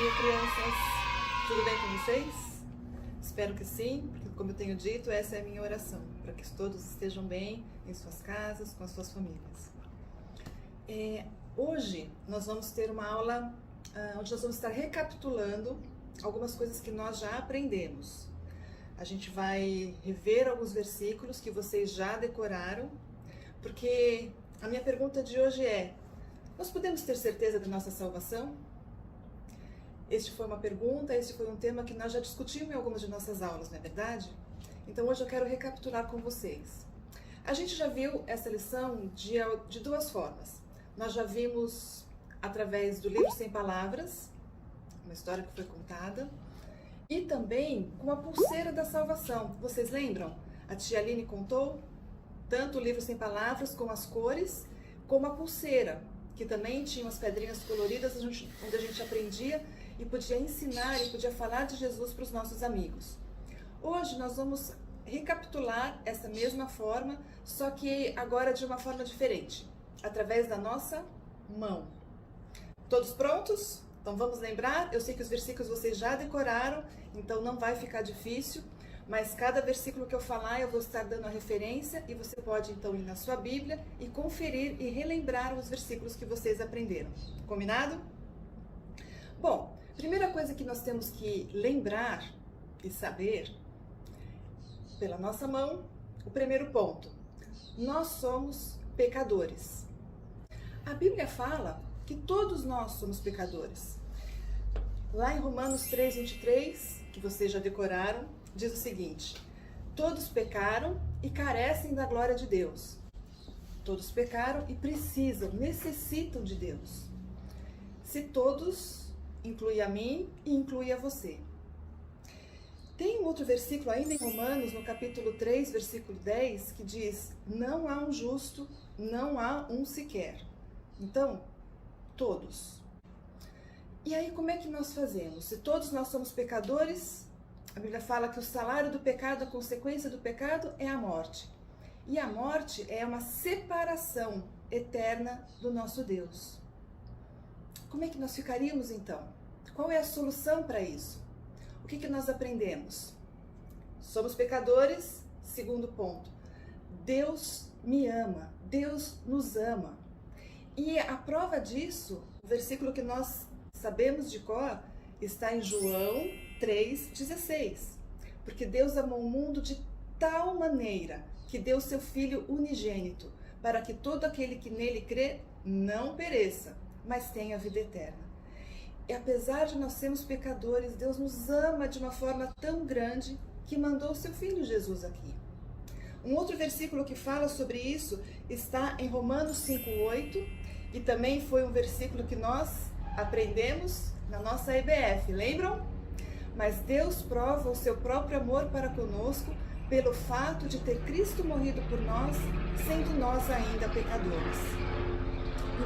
dia, crianças! Tudo bem com vocês? Espero que sim, porque como eu tenho dito, essa é a minha oração, para que todos estejam bem em suas casas, com as suas famílias. Hoje nós vamos ter uma aula onde nós vamos estar recapitulando algumas coisas que nós já aprendemos. A gente vai rever alguns versículos que vocês já decoraram, porque a minha pergunta de hoje é: nós podemos ter certeza da nossa salvação? Este foi uma pergunta, este foi um tema que nós já discutimos em algumas de nossas aulas, não é verdade? Então hoje eu quero recapitular com vocês. A gente já viu essa lição de duas formas. Nós já vimos através do livro Sem Palavras, uma história que foi contada, e também com a pulseira da salvação. Vocês lembram? A tia Aline contou tanto o livro Sem Palavras com as cores, como a pulseira, que também tinha umas pedrinhas coloridas onde a gente aprendia e podia ensinar e podia falar de Jesus para os nossos amigos. Hoje nós vamos recapitular essa mesma forma, só que agora de uma forma diferente, através da nossa mão. Todos prontos? Então vamos lembrar? Eu sei que os versículos vocês já decoraram, então não vai ficar difícil, mas cada versículo que eu falar eu vou estar dando a referência e você pode então ir na sua Bíblia e conferir e relembrar os versículos que vocês aprenderam. Combinado? Bom, primeira coisa que nós temos que lembrar e saber pela nossa mão, o primeiro ponto: nós somos pecadores. A Bíblia fala que todos nós somos pecadores. Lá em Romanos 3:23, que vocês já decoraram, diz o seguinte: todos pecaram e carecem da glória de Deus. Todos pecaram e necessitam de Deus. Se todos, inclui a mim e inclui a você. Tem um outro versículo ainda em Romanos, no capítulo 3, versículo 10, que diz: não há um justo, não há um sequer. Então, todos. E aí como é que nós fazemos? Se todos nós somos pecadores, a Bíblia fala que o salário do pecado, a consequência do pecado é a morte. E a morte é uma separação eterna do nosso Deus. Como é que nós ficaríamos então? Qual é a solução para isso? O que nós aprendemos? Somos pecadores, segundo ponto. Deus me ama, Deus nos ama. E a prova disso, o versículo que nós sabemos de cor, está em João 3,16. Porque Deus amou o mundo de tal maneira que deu seu Filho unigênito, para que todo aquele que nele crê não pereça, mas tenha vida eterna. E apesar de nós sermos pecadores, Deus nos ama de uma forma tão grande que mandou o seu Filho Jesus aqui. Um outro versículo que fala sobre isso está em Romanos 5:8 e também foi um versículo que nós aprendemos na nossa EBF, lembram? Mas Deus prova o seu próprio amor para conosco pelo fato de ter Cristo morrido por nós, sendo nós ainda pecadores.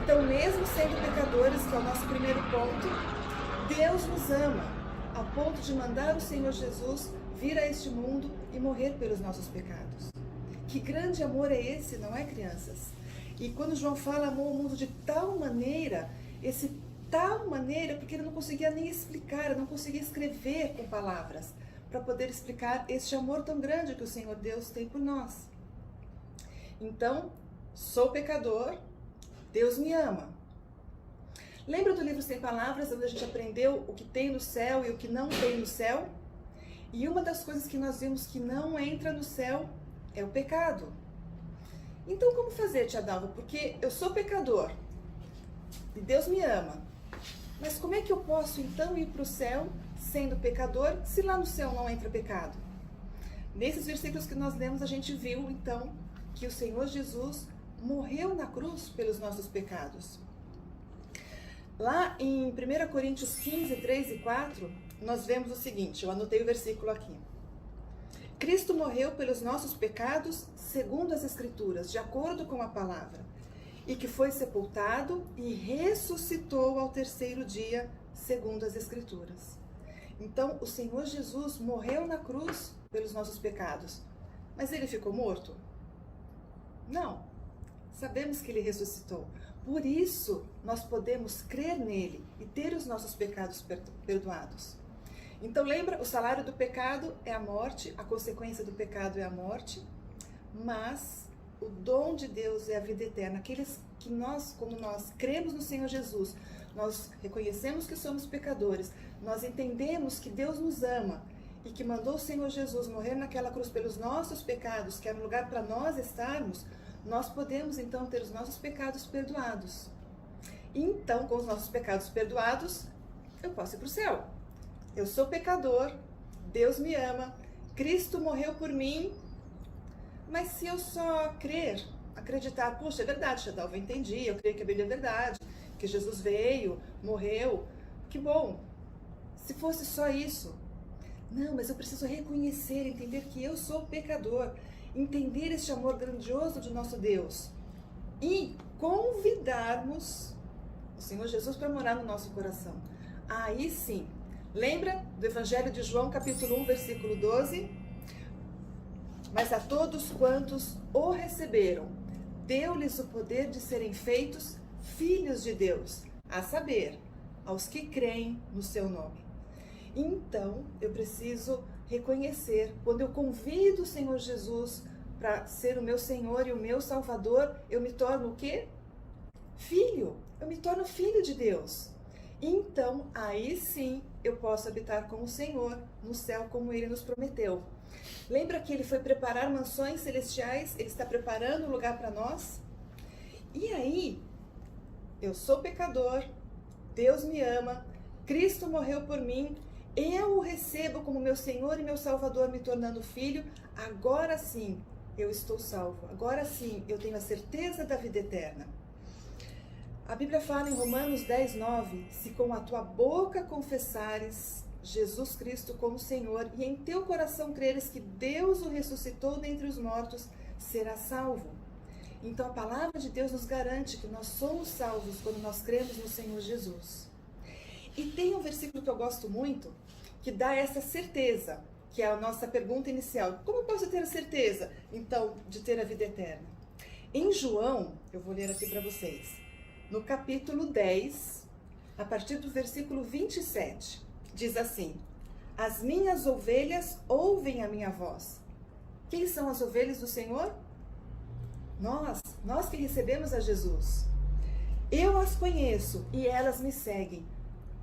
Então, mesmo sendo pecadores, que é o nosso primeiro ponto, Deus nos ama, a ponto de mandar o Senhor Jesus vir a este mundo e morrer pelos nossos pecados. Que grande amor é esse, não é, crianças? E quando João fala amou o mundo de tal maneira, porque ele não conseguia nem explicar, não conseguia escrever com palavras, para poder explicar este amor tão grande que o Senhor Deus tem por nós. Então, sou pecador, Deus me ama. Lembra do livro Sem Palavras, onde a gente aprendeu o que tem no céu e o que não tem no céu? E uma das coisas que nós vimos que não entra no céu é o pecado. Então como fazer, tia Dalva? Porque eu sou pecador e Deus me ama. Mas como é que eu posso então ir para o céu sendo pecador, se lá no céu não entra pecado? Nesses versículos que nós lemos, a gente viu então que o Senhor Jesus morreu na cruz pelos nossos pecados. Lá em 1 Coríntios 15, 3 e 4, nós vemos o seguinte, eu anotei o versículo aqui. Cristo morreu pelos nossos pecados segundo as Escrituras, de acordo com a palavra, e que foi sepultado e ressuscitou ao terceiro dia, segundo as Escrituras. Então, o Senhor Jesus morreu na cruz pelos nossos pecados, mas ele ficou morto? Não. Sabemos que ele ressuscitou. Por isso, nós podemos crer nele e ter os nossos pecados perdoados. Então lembra, o salário do pecado é a morte, a consequência do pecado é a morte, mas o dom de Deus é a vida eterna. Aqueles que nós, como nós cremos no Senhor Jesus, nós reconhecemos que somos pecadores, nós entendemos que Deus nos ama e que mandou o Senhor Jesus morrer naquela cruz pelos nossos pecados, que era um lugar para nós estarmos, nós podemos então ter os nossos pecados perdoados. Então, com os nossos pecados perdoados, eu posso ir para o céu. Eu sou pecador, Deus me ama, Cristo morreu por mim, mas se eu só crer, acreditar, puxa, é verdade, Shadalva, eu entendi, eu creio que a Bíblia é verdade, que Jesus veio, morreu, que bom. Se fosse só isso, não, mas eu preciso reconhecer, entender que eu sou pecador, entender este amor grandioso de nosso Deus e convidarmos o Senhor Jesus para morar no nosso coração. Aí sim, lembra do Evangelho de João, capítulo 1, versículo 12? Mas a todos quantos o receberam, deu-lhes o poder de serem feitos filhos de Deus, a saber, aos que creem no seu nome. Então, eu preciso reconhecer, quando eu convido o Senhor Jesus para ser o meu Senhor e o meu Salvador, eu me torno o quê? Filho. Eu me torno filho de Deus. Então, aí sim, eu posso habitar com o Senhor no céu como Ele nos prometeu. Lembra que Ele foi preparar mansões celestiais? Ele está preparando um lugar para nós? E aí, eu sou pecador, Deus me ama, Cristo morreu por mim, eu o recebo como meu Senhor e meu Salvador, me tornando filho, agora sim eu estou salvo, agora sim eu tenho a certeza da vida eterna. A Bíblia fala em Romanos 10, 9, se com a tua boca confessares Jesus Cristo como Senhor e em teu coração creres que Deus o ressuscitou dentre os mortos, serás salvo. Então a palavra de Deus nos garante que nós somos salvos quando nós cremos no Senhor Jesus. E tem um versículo que eu gosto muito, que dá essa certeza, que é a nossa pergunta inicial. Como eu posso ter a certeza, então, de ter a vida eterna? Em João, eu vou ler aqui para vocês, no capítulo 10, a partir do versículo 27, diz assim: as minhas ovelhas ouvem a minha voz. Quem são as ovelhas do Senhor? Nós que recebemos a Jesus. Eu as conheço e elas me seguem.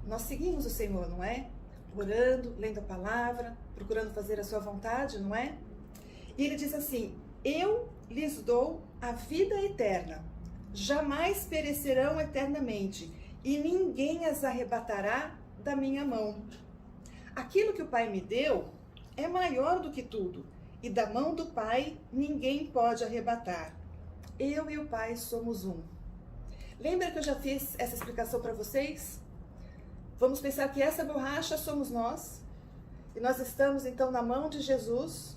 Nós seguimos o Senhor, não é? Orando, lendo a palavra, procurando fazer a sua vontade, não é? E ele diz assim: eu lhes dou a vida eterna, jamais perecerão eternamente, e ninguém as arrebatará da minha mão. Aquilo que o Pai me deu é maior do que tudo, e da mão do Pai ninguém pode arrebatar. Eu e o Pai somos um. Lembra que eu já fiz essa explicação para vocês? Vamos pensar que essa borracha somos nós, e nós estamos então na mão de Jesus,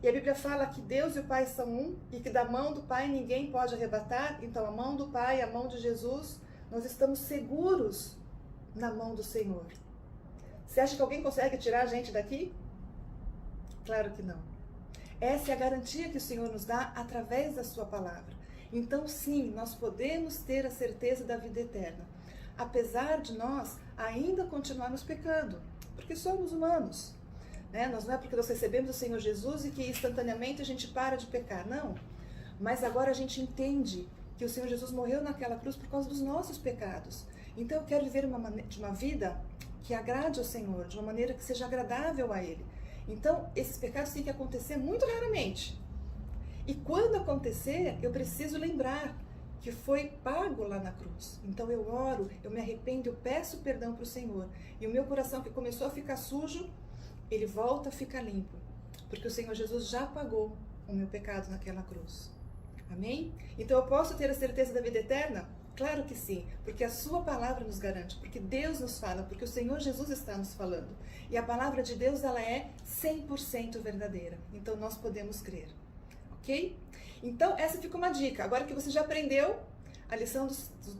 e a Bíblia fala que Deus e o Pai são um, e que da mão do Pai ninguém pode arrebatar. Então a mão do Pai, a mão de Jesus, nós estamos seguros na mão do Senhor. Você acha que alguém consegue tirar a gente daqui? Claro que não. Essa é a garantia que o Senhor nos dá através da sua palavra. Então sim, nós podemos ter a certeza da vida eterna, apesar de nós ainda continuarmos pecando, porque somos humanos, né? Nós não é porque nós recebemos o Senhor Jesus e que instantaneamente a gente para de pecar, não. Mas agora a gente entende que o Senhor Jesus morreu naquela cruz por causa dos nossos pecados. Então eu quero viver de uma vida que agrade ao Senhor, de uma maneira que seja agradável a Ele. Então esses pecados têm que acontecer muito raramente. E quando acontecer, eu preciso lembrar que foi pago lá na cruz. Então eu oro, eu me arrependo, eu peço perdão para o Senhor. E o meu coração que começou a ficar sujo, ele volta a ficar limpo. Porque o Senhor Jesus já pagou o meu pecado naquela cruz. Amém? Então eu posso ter a certeza da vida eterna? Claro que sim, porque a sua palavra nos garante, porque Deus nos fala, porque o Senhor Jesus está nos falando. E a palavra de Deus, ela é 100% verdadeira. Então nós podemos crer. Ok? Então, essa fica uma dica. Agora que você já aprendeu a lição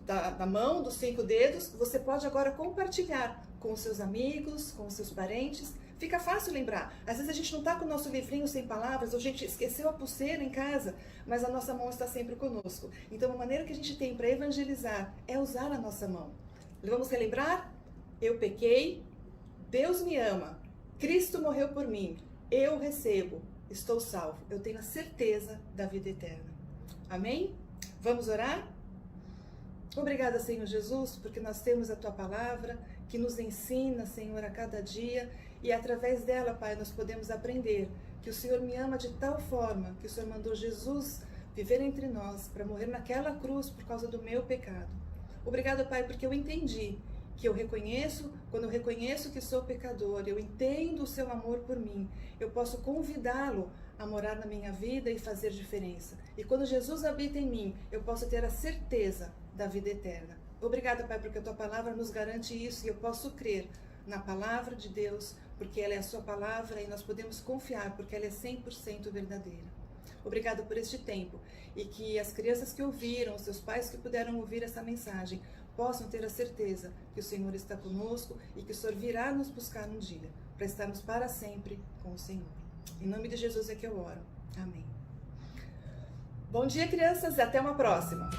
da mão, dos 5 dedos, você pode agora compartilhar com os seus amigos, com os seus parentes. Fica fácil lembrar. Às vezes a gente não está com o nosso livrinho sem palavras, ou a gente esqueceu a pulseira em casa, mas a nossa mão está sempre conosco. Então a maneira que a gente tem para evangelizar é usar a nossa mão. Vamos relembrar? Eu pequei, Deus me ama, Cristo morreu por mim, eu recebo, estou salvo, eu tenho a certeza da vida eterna. Amém? Vamos orar? Obrigada, Senhor Jesus, porque nós temos a Tua palavra que nos ensina, Senhor, a cada dia, e através dela, Pai, nós podemos aprender que o Senhor me ama de tal forma que o Senhor mandou Jesus viver entre nós para morrer naquela cruz por causa do meu pecado. Obrigada, Pai, porque eu entendi que eu reconheço, quando eu reconheço que sou pecador, eu entendo o seu amor por mim, eu posso convidá-lo a morar na minha vida e fazer diferença. E quando Jesus habita em mim, eu posso ter a certeza da vida eterna. Obrigada, Pai, porque a Tua palavra nos garante isso e eu posso crer na palavra de Deus, porque ela é a Sua palavra e nós podemos confiar, porque ela é 100% verdadeira. Obrigada por este tempo e que as crianças que ouviram, os seus pais que puderam ouvir essa mensagem, possam ter a certeza que o Senhor está conosco e que o Senhor virá nos buscar um dia, para estarmos para sempre com o Senhor. Em nome de Jesus é que eu oro. Amém. Bom dia, crianças, e até uma próxima.